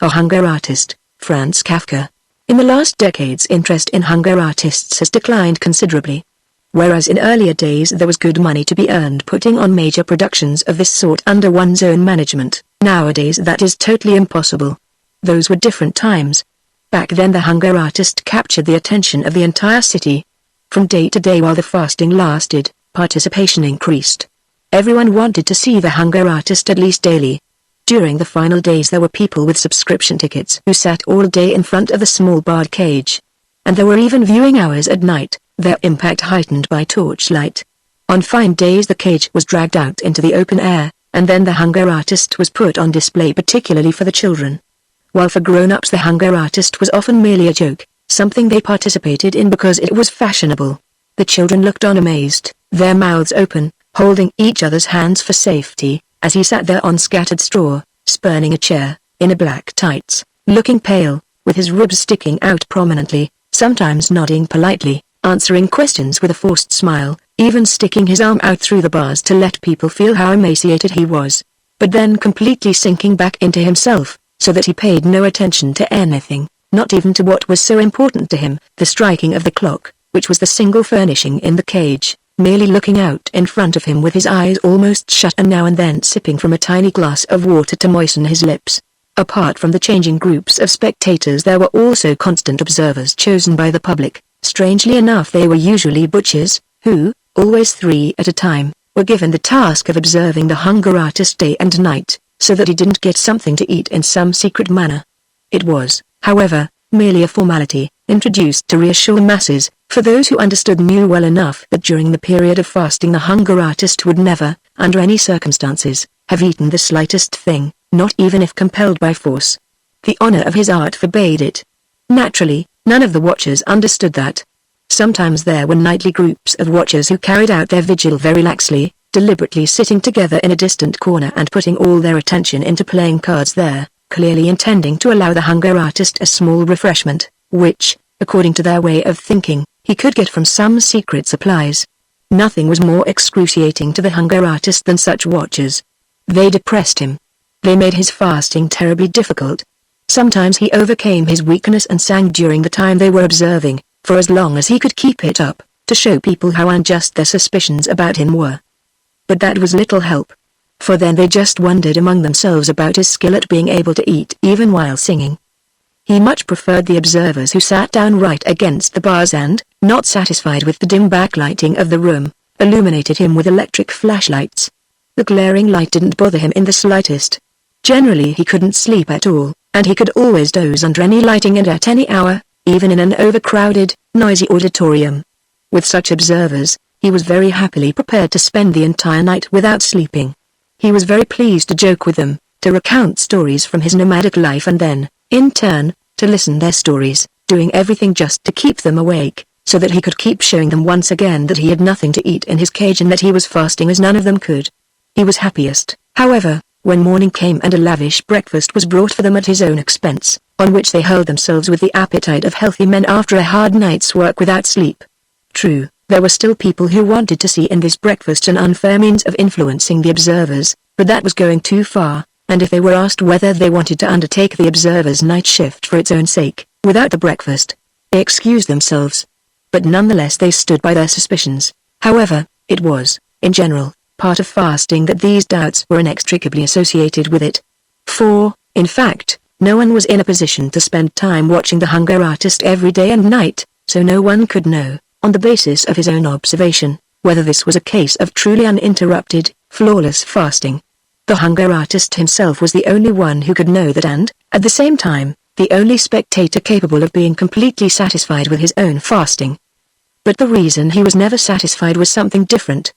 A hunger artist, Franz Kafka. In the last decades, interest in hunger artists has declined considerably. Whereas in earlier days there was good money to be earned putting on major productions of this sort under one's own management, nowadays that is totally impossible. Those were different times. Back then the hunger artist captured the attention of the entire city. From day to day while the fasting lasted, participation increased. Everyone wanted to see the hunger artist at least daily. During the final days there were people with subscription tickets who sat all day in front of the small barred cage. And there were even viewing hours at night, their impact heightened by torchlight. On fine days the cage was dragged out into the open air, and then the hunger artist was put on display particularly for the children. While for grown-ups the hunger artist was often merely a joke, something they participated in because it was fashionable. The children looked on amazed, their mouths open, holding each other's hands for safety, as he sat there on scattered straw, spurning a chair, in a black tights, looking pale, with his ribs sticking out prominently, sometimes nodding politely, answering questions with a forced smile, even sticking his arm out through the bars to let people feel how emaciated he was, but then completely sinking back into himself, so that he paid no attention to anything, not even to what was so important to him, the striking of the clock, which was the single furnishing in the cage, merely looking out in front of him with his eyes almost shut and now and then sipping from a tiny glass of water to moisten his lips. Apart from the changing groups of spectators there were also constant observers chosen by the public. Strangely enough they were usually butchers, who, always 3 at a time, were given the task of observing the hunger artist day and night, so that he didn't get something to eat in some secret manner. It was, however, merely a formality, introduced to reassure masses, for those who understood knew well enough that during the period of fasting the hunger artist would never, under any circumstances, have eaten the slightest thing, not even if compelled by force. The honor of his art forbade it. Naturally, none of the watchers understood that. Sometimes there were nightly groups of watchers who carried out their vigil very laxly, deliberately sitting together in a distant corner and putting all their attention into playing cards there, clearly intending to allow the hunger artist a small refreshment, which, according to their way of thinking, he could get from some secret supplies. Nothing was more excruciating to the hunger artist than such watchers. They depressed him. They made his fasting terribly difficult. Sometimes he overcame his weakness and sang during the time they were observing, for as long as he could keep it up, to show people how unjust their suspicions about him were. But that was little help. For then they just wondered among themselves about his skill at being able to eat even while singing. He much preferred the observers who sat down right against the bars and, not satisfied with the dim backlighting of the room, illuminated him with electric flashlights. The glaring light didn't bother him in the slightest. Generally he couldn't sleep at all, and he could always doze under any lighting and at any hour, even in an overcrowded, noisy auditorium. With such observers, he was very happily prepared to spend the entire night without sleeping. He was very pleased to joke with them, to recount stories from his nomadic life and then, in turn, to listen their stories, doing everything just to keep them awake, so that he could keep showing them once again that he had nothing to eat in his cage and that he was fasting as none of them could. He was happiest, however, when morning came and a lavish breakfast was brought for them at his own expense, on which they hurled themselves with the appetite of healthy men after a hard night's work without sleep. True, there were still people who wanted to see in this breakfast an unfair means of influencing the observers, but that was going too far, and if they were asked whether they wanted to undertake the observers' night shift for its own sake, without the breakfast, they excused themselves. But nonetheless they stood by their suspicions. However, it was, in general, part of fasting that these doubts were inextricably associated with it. For, in fact, no one was in a position to spend time watching the hunger artist every day and night, so no one could know, on the basis of his own observation, whether this was a case of truly uninterrupted, flawless fasting. The hunger artist himself was the only one who could know that and, at the same time, the only spectator capable of being completely satisfied with his own fasting. But the reason he was never satisfied was something different.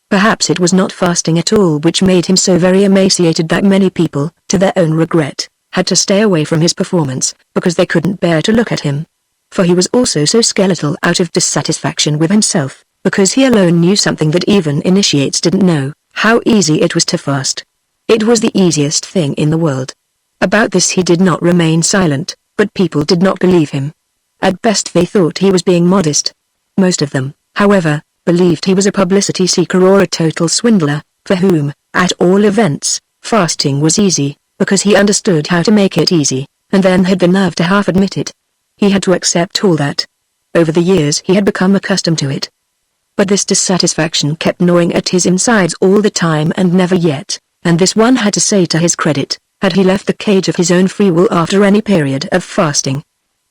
Perhaps it was not fasting at all which made him so very emaciated that many people, to their own regret, had to stay away from his performance, because they couldn't bear to look at him. For he was also so skeletal out of dissatisfaction with himself, because he alone knew something that even initiates didn't know, how easy it was to fast. It was the easiest thing in the world. About this he did not remain silent, but people did not believe him. At best they thought he was being modest. Most of them, however, believed he was a publicity seeker or a total swindler, for whom, at all events, fasting was easy. because he understood how to make it easy, and then had the nerve to half admit it. He had to accept all that. Over the years he had become accustomed to it. But this dissatisfaction kept gnawing at his insides all the time and never yet, and this one had to say to his credit, had he left the cage of his own free will after any period of fasting.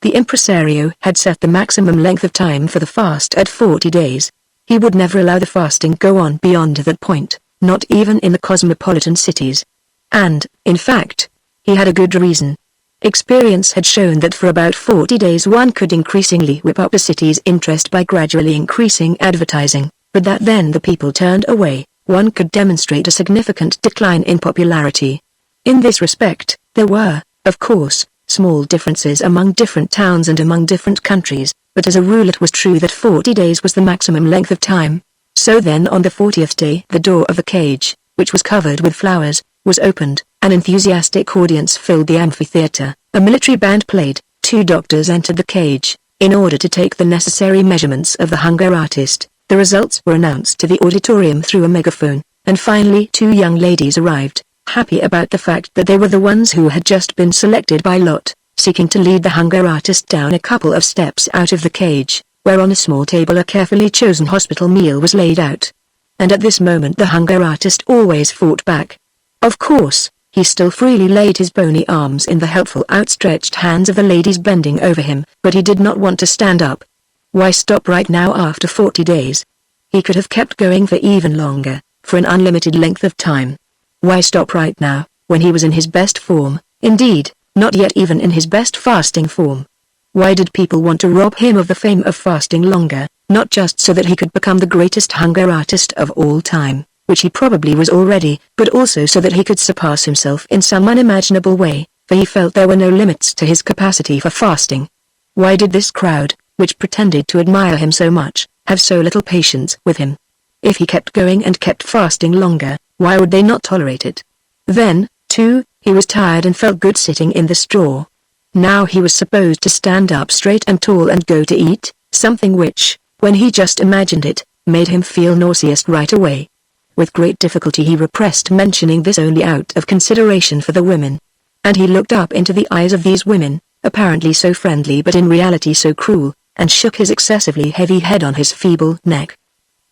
The impresario had set the maximum length of time for the fast at 40 days. He would never allow the fasting go on beyond that point, not even in the cosmopolitan cities. And, in fact, he had a good reason. Experience had shown that for about 40 days one could increasingly whip up a city's interest by gradually increasing advertising, but that then the people turned away, one could demonstrate a significant decline in popularity. In this respect, there were, of course, small differences among different towns and among different countries, but as a rule it was true that 40 days was the maximum length of time. So then on the 40th day the door of the cage, which was covered with flowers, was opened, an enthusiastic audience filled the amphitheater, a military band played, 2 doctors entered the cage, in order to take the necessary measurements of the hunger artist. The results were announced to the auditorium through a megaphone, and finally 2 young ladies arrived, happy about the fact that they were the ones who had just been selected by lot, seeking to lead the hunger artist down a couple of steps out of the cage, where on a small table a carefully chosen hospital meal was laid out. And at this moment the hunger artist always fought back. Of course, he still freely laid his bony arms in the helpful outstretched hands of the ladies bending over him, but he did not want to stand up. Why stop right now after 40 days? He could have kept going for even longer, for an unlimited length of time. Why stop right now, when he was in his best form, indeed, not yet even in his best fasting form? Why did people want to rob him of the fame of fasting longer, not just so that he could become the greatest hunger artist of all time, which he probably was already, but also so that he could surpass himself in some unimaginable way, for he felt there were no limits to his capacity for fasting? Why did this crowd, which pretended to admire him so much, have so little patience with him? If he kept going and kept fasting longer, why would they not tolerate it? Then, too, he was tired and felt good sitting in the straw. Now he was supposed to stand up straight and tall and go to eat, something which, when he just imagined it, made him feel nauseous right away. With great difficulty he repressed mentioning this only out of consideration for the women. And he looked up into the eyes of these women, apparently so friendly but in reality so cruel, and shook his excessively heavy head on his feeble neck.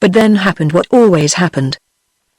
But then happened what always happened.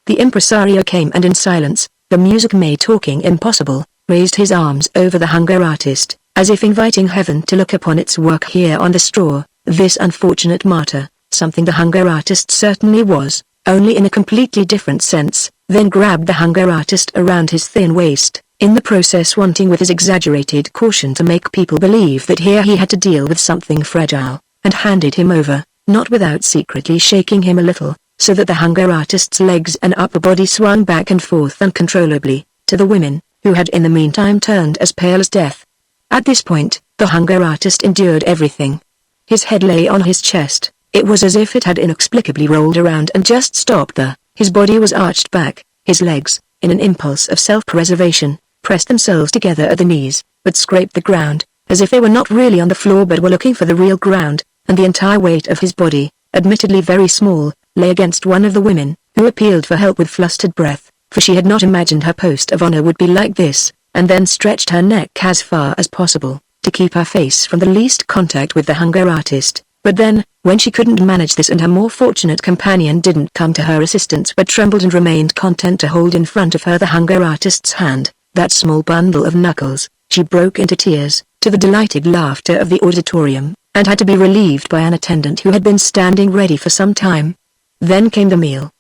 The impresario came and in silence, the music made talking impossible, raised his arms over the hunger artist, as if inviting heaven to look upon its work here on the straw, this unfortunate martyr, something the hunger artist certainly was, only in a completely different sense, then grabbed the hunger artist around his thin waist, in the process wanting with his exaggerated caution to make people believe that here he had to deal with something fragile, and handed him over, not without secretly shaking him a little, so that the hunger artist's legs and upper body swung back and forth uncontrollably, to the women, who had in the meantime turned as pale as death. At this point, the hunger artist endured everything. His head lay on his chest, it was as if it had inexplicably rolled around and just stopped there. His body was arched back, his legs, in an impulse of self-preservation, pressed themselves together at the knees, but scraped the ground, as if they were not really on the floor but were looking for the real ground, and the entire weight of his body, admittedly very small, lay against one of the women, who appealed for help with flustered breath, for she had not imagined her post of honor would be like this, and then stretched her neck as far as possible, to keep her face from the least contact with the hunger artist. But then, when she couldn't manage this and her more fortunate companion didn't come to her assistance but trembled and remained content to hold in front of her the hunger artist's hand, that small bundle of knuckles, she broke into tears, to the delighted laughter of the auditorium, and had to be relieved by an attendant who had been standing ready for some time. Then came the meal.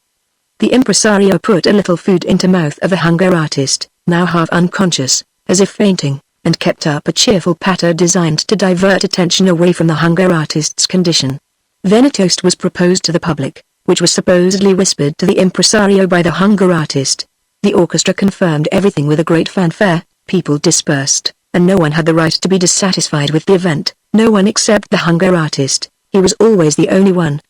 The impresario put a little food into mouth of the hunger artist, now half unconscious, as if fainting, and kept up a cheerful patter designed to divert attention away from the hunger artist's condition. Then a toast was proposed to the public, which was supposedly whispered to the impresario by the hunger artist. The orchestra confirmed everything with a great fanfare, people dispersed, and no one had the right to be dissatisfied with the event, no one except the hunger artist. He was always the only one.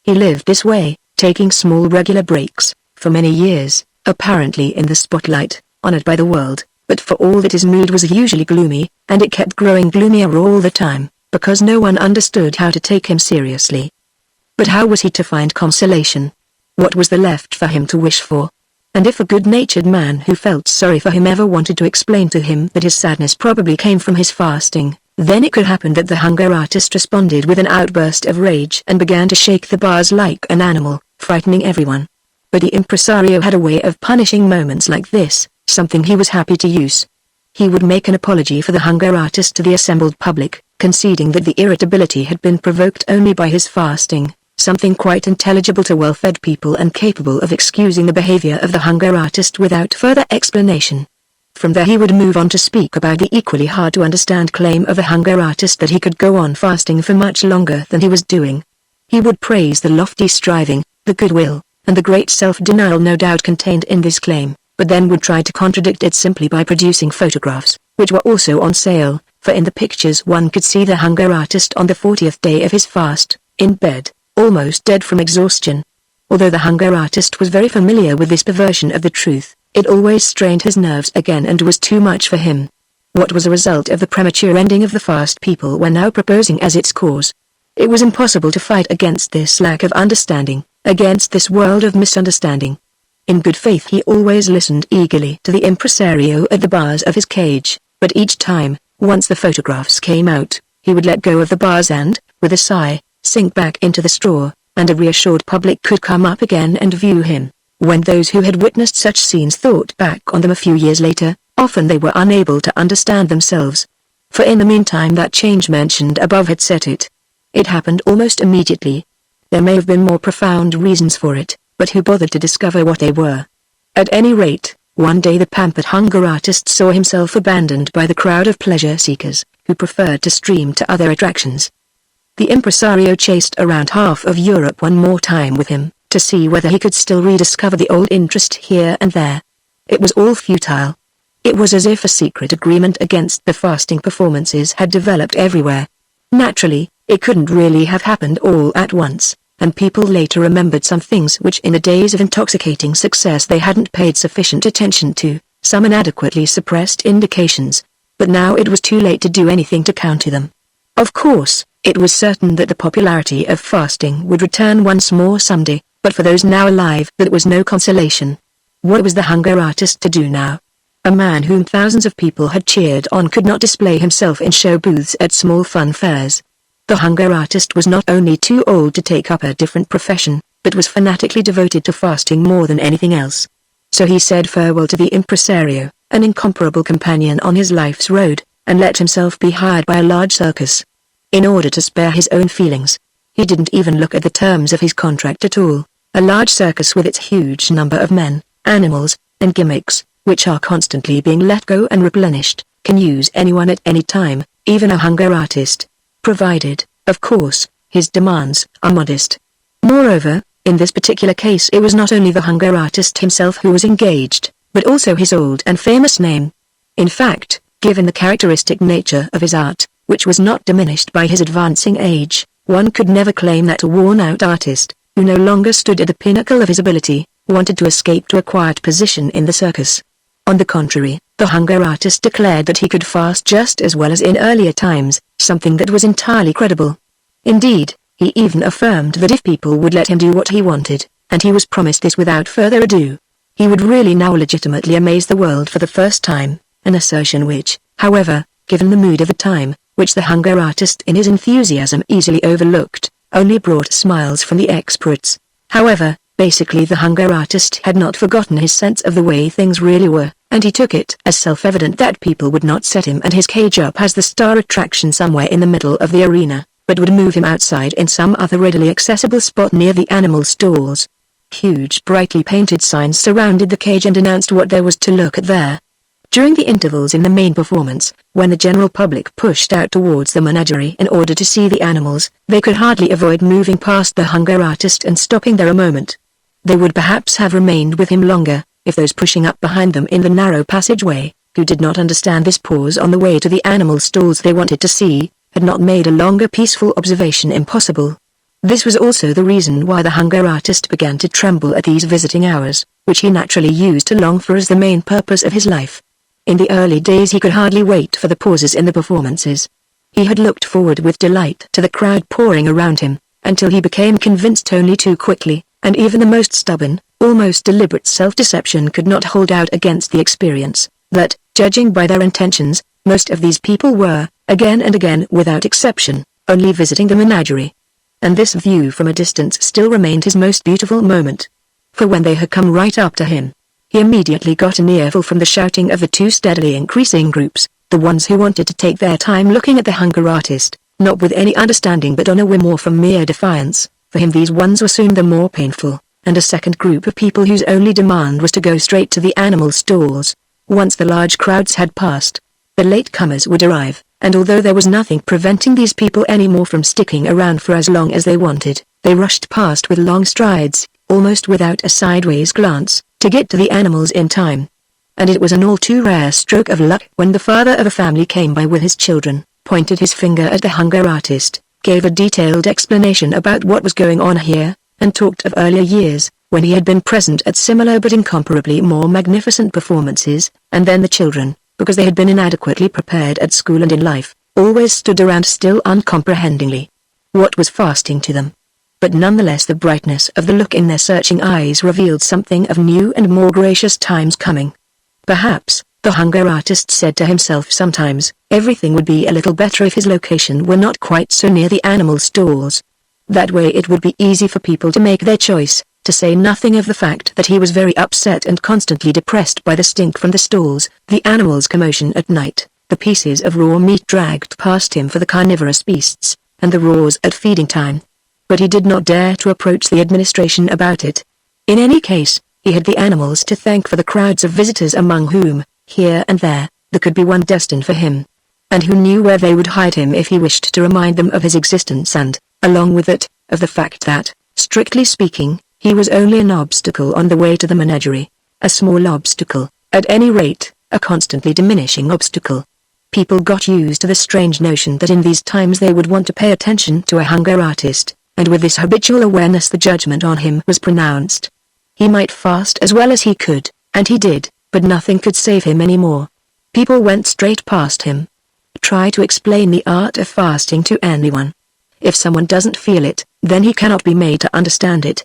He lived this way, taking small regular breaks, for many years, apparently in the spotlight, honored by the world, but for all that his mood was usually gloomy, and it kept growing gloomier all the time, because no one understood how to take him seriously. But how was he to find consolation? What was there left for him to wish for? and if a good-natured man who felt sorry for him ever wanted to explain to him that his sadness probably came from his fasting, then it could happen that the hunger artist responded with an outburst of rage and began to shake the bars like an animal, frightening everyone. But the impresario had a way of punishing moments like this, something he was happy to use. He would make an apology for the hunger artist to the assembled public, conceding that the irritability had been provoked only by his fasting, something quite intelligible to well-fed people and capable of excusing the behavior of the hunger artist without further explanation. From there he would move on to speak about the equally hard-to-understand claim of the hunger artist that he could go on fasting for much longer than he was doing. He would praise the lofty striving, the goodwill, and the great self-denial no doubt contained in this claim, but then would try to contradict it simply by producing photographs, which were also on sale, for in the pictures one could see the hunger artist on the 40th day of his fast, in bed, almost dead from exhaustion. Although the hunger artist was very familiar with this perversion of the truth, it always strained his nerves again and was too much for him. What was a result of the premature ending of the fast people were now proposing as its cause. It was impossible to fight against this lack of understanding, against this world of misunderstanding. In good faith he always listened eagerly to the impresario at the bars of his cage, but each time, once the photographs came out, he would let go of the bars and, with a sigh, sink back into the straw, and a reassured public could come up again and view him. When those who had witnessed such scenes thought back on them a few years later, often they were unable to understand themselves. For in the meantime that change mentioned above had set it. It happened almost immediately. There may have been more profound reasons for it, but who bothered to discover what they were? At any rate, one day the pampered hunger artist saw himself abandoned by the crowd of pleasure seekers, who preferred to stream to other attractions. The impresario chased around half of Europe one more time with him, to see whether he could still rediscover the old interest here and there. It was all futile. It was as if a secret agreement against the fasting performances had developed everywhere. Naturally, it couldn't really have happened all at once, and people later remembered some things which in the days of intoxicating success they hadn't paid sufficient attention to, some inadequately suppressed indications, but now it was too late to do anything to counter them. Of course, it was certain that the popularity of fasting would return once more someday, but for those now alive that was no consolation. What was the hunger artist to do now? A man whom thousands of people had cheered on could not display himself in show booths at small fun fairs. The hunger artist was not only too old to take up a different profession, but was fanatically devoted to fasting more than anything else. So he said farewell to the impresario, an incomparable companion on his life's road, and let himself be hired by a large circus. In order to spare his own feelings, he didn't even look at the terms of his contract at all. A large circus with its huge number of men, animals, and gimmicks, which are constantly being let go and replenished, can use anyone at any time, even a hunger artist. Provided, of course, his demands are modest. Moreover, in this particular case it was not only the hunger artist himself who was engaged, but also his old and famous name. In fact, given the characteristic nature of his art, which was not diminished by his advancing age, one could never claim that a worn-out artist, who no longer stood at the pinnacle of his ability, wanted to escape to a quiet position in the circus. On the contrary, the hunger artist declared that he could fast just as well as in earlier times, something that was entirely credible. Indeed, he even affirmed that if people would let him do what he wanted, and he was promised this without further ado, he would really now legitimately amaze the world for the first time, an assertion which, however, given the mood of the time, which the hunger artist in his enthusiasm easily overlooked, only brought smiles from the experts. However, basically the hunger artist had not forgotten his sense of the way things really were, and he took it as self-evident that people would not set him and his cage up as the star attraction somewhere in the middle of the arena, but would move him outside in some other readily accessible spot near the animal stalls. Huge brightly painted signs surrounded the cage and announced what there was to look at there. During the intervals in the main performance, when the general public pushed out towards the menagerie in order to see the animals, they could hardly avoid moving past the hunger artist and stopping there a moment. They would perhaps have remained with him longer, if those pushing up behind them in the narrow passageway, who did not understand this pause on the way to the animal stalls they wanted to see, had not made a longer peaceful observation impossible. This was also the reason why the hunger artist began to tremble at these visiting hours, which he naturally used to long for as the main purpose of his life. In the early days he could hardly wait for the pauses in the performances. He had looked forward with delight to the crowd pouring around him, until he became convinced only too quickly, and even the most stubborn, almost deliberate self-deception could not hold out against the experience, that, judging by their intentions, most of these people were, again and again without exception, only visiting the menagerie. And this view from a distance still remained his most beautiful moment. For when they had come right up to him, he immediately got an earful from the shouting of the two steadily increasing groups, the ones who wanted to take their time looking at the hunger artist, not with any understanding but on a whim or from mere defiance. For him these ones were soon the more painful, and a second group of people whose only demand was to go straight to the animal stalls. Once the large crowds had passed, the latecomers would arrive, and although there was nothing preventing these people any more from sticking around for as long as they wanted, they rushed past with long strides, almost without a sideways glance, to get to the animals in time. And it was an all too rare stroke of luck when the father of a family came by with his children, pointed his finger at the hunger artist, gave a detailed explanation about what was going on here, and talked of earlier years, when he had been present at similar but incomparably more magnificent performances, and then the children, because they had been inadequately prepared at school and in life, always stood around still uncomprehendingly. What was fasting to them? But nonetheless the brightness of the look in their searching eyes revealed something of new and more gracious times coming. Perhaps, the hunger artist said to himself sometimes, everything would be a little better if his location were not quite so near the animal stalls. That way it would be easy for people to make their choice, to say nothing of the fact that he was very upset and constantly depressed by the stink from the stalls, the animals' commotion at night, the pieces of raw meat dragged past him for the carnivorous beasts, and the roars at feeding time. But he did not dare to approach the administration about it. In any case, he had the animals to thank for the crowds of visitors among whom, here and there, there could be one destined for him. And who knew where they would hide him if he wished to remind them of his existence and, along with it, of the fact that, strictly speaking, he was only an obstacle on the way to the menagerie. A small obstacle, at any rate, a constantly diminishing obstacle. People got used to the strange notion that in these times they would want to pay attention to a hunger artist, and with this habitual awareness the judgment on him was pronounced. He might fast as well as he could, and he did, but nothing could save him any more. People went straight past him. Try to explain the art of fasting to anyone. If someone doesn't feel it, then he cannot be made to understand it.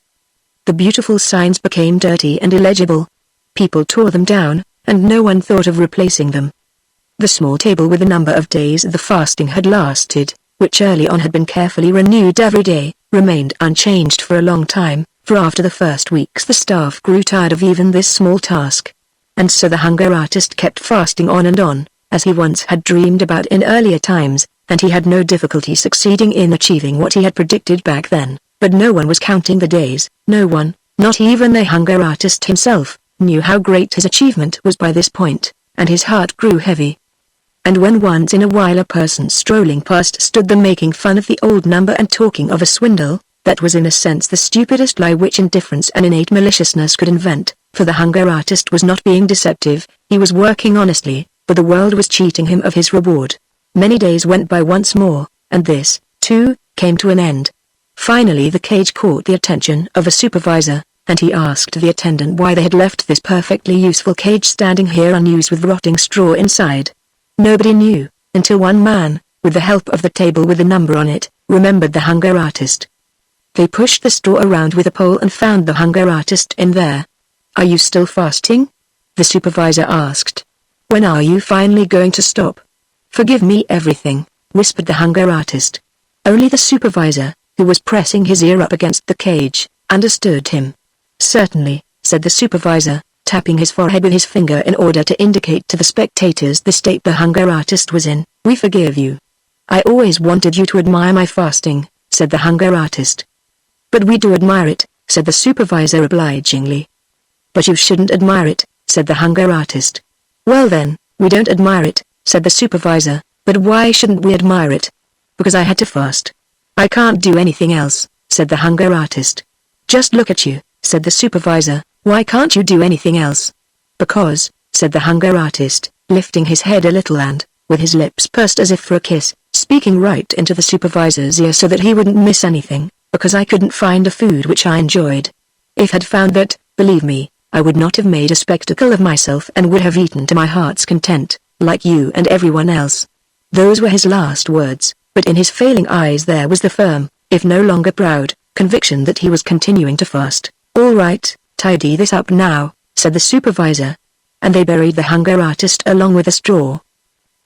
The beautiful signs became dirty and illegible. People tore them down, and no one thought of replacing them. The small table with the number of days the fasting had lasted, which early on had been carefully renewed every day, remained unchanged for a long time, for after the first weeks the staff grew tired of even this small task. And so the hunger artist kept fasting on, as he once had dreamed about in earlier times, and he had no difficulty succeeding in achieving what he had predicted back then. But no one was counting the days, no one, not even the hunger artist himself, knew how great his achievement was by this point, and his heart grew heavy. And when once in a while a person strolling past stood them making fun of the old number and talking of a swindle, that was in a sense the stupidest lie which indifference and innate maliciousness could invent, for the hunger artist was not being deceptive, he was working honestly, but the world was cheating him of his reward. Many days went by once more, and this, too, came to an end. Finally the cage caught the attention of a supervisor, and he asked the attendant why they had left this perfectly useful cage standing here unused with rotting straw inside. Nobody knew, until one man, with the help of the table with the number on it, remembered the hunger artist. They pushed the straw around with a pole and found the hunger artist in there. "Are you still fasting?" the supervisor asked. "When are you finally going to stop?" "Forgive me everything," whispered the hunger artist. Only the supervisor, who was pressing his ear up against the cage, understood him. "Certainly," said the supervisor, tapping his forehead with his finger in order to indicate to the spectators the state the hunger artist was in. "We forgive you." "I always wanted you to admire my fasting," said the hunger artist. "But we do admire it," said the supervisor obligingly. "But you shouldn't admire it," said the hunger artist. "Well then, we don't admire it," said the supervisor, "but why shouldn't we admire it?" "Because I had to fast. I can't do anything else," said the hunger artist. "Just look at you," said the supervisor, "why can't you do anything else?" "Because," said the hunger artist, lifting his head a little and, with his lips pursed as if for a kiss, speaking right into the supervisor's ear so that he wouldn't miss anything, "because I couldn't find a food which I enjoyed. If I'd found that, believe me, I would not have made a spectacle of myself and would have eaten to my heart's content, like you and everyone else." Those were his last words, but in his failing eyes there was the firm, if no longer proud, conviction that he was continuing to fast. "All right," "Tidy this up now," said the supervisor. And they buried the hunger artist along with a straw.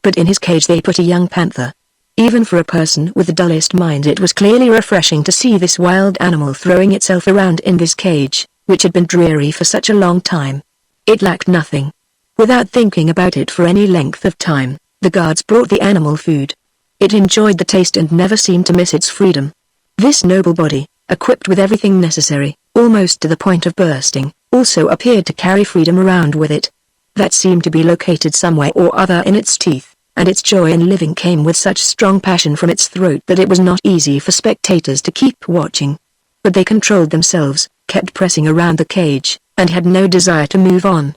But in his cage they put a young panther. Even for a person with the dullest mind it was clearly refreshing to see this wild animal throwing itself around in this cage, which had been dreary for such a long time. It lacked nothing. Without thinking about it for any length of time, the guards brought the animal food. It enjoyed the taste and never seemed to miss its freedom. This noble body, equipped with everything necessary, almost to the point of bursting, also appeared to carry freedom around with it. That seemed to be located somewhere or other in its teeth, and its joy in living came with such strong passion from its throat that it was not easy for spectators to keep watching. But they controlled themselves, kept pressing around the cage, and had no desire to move on.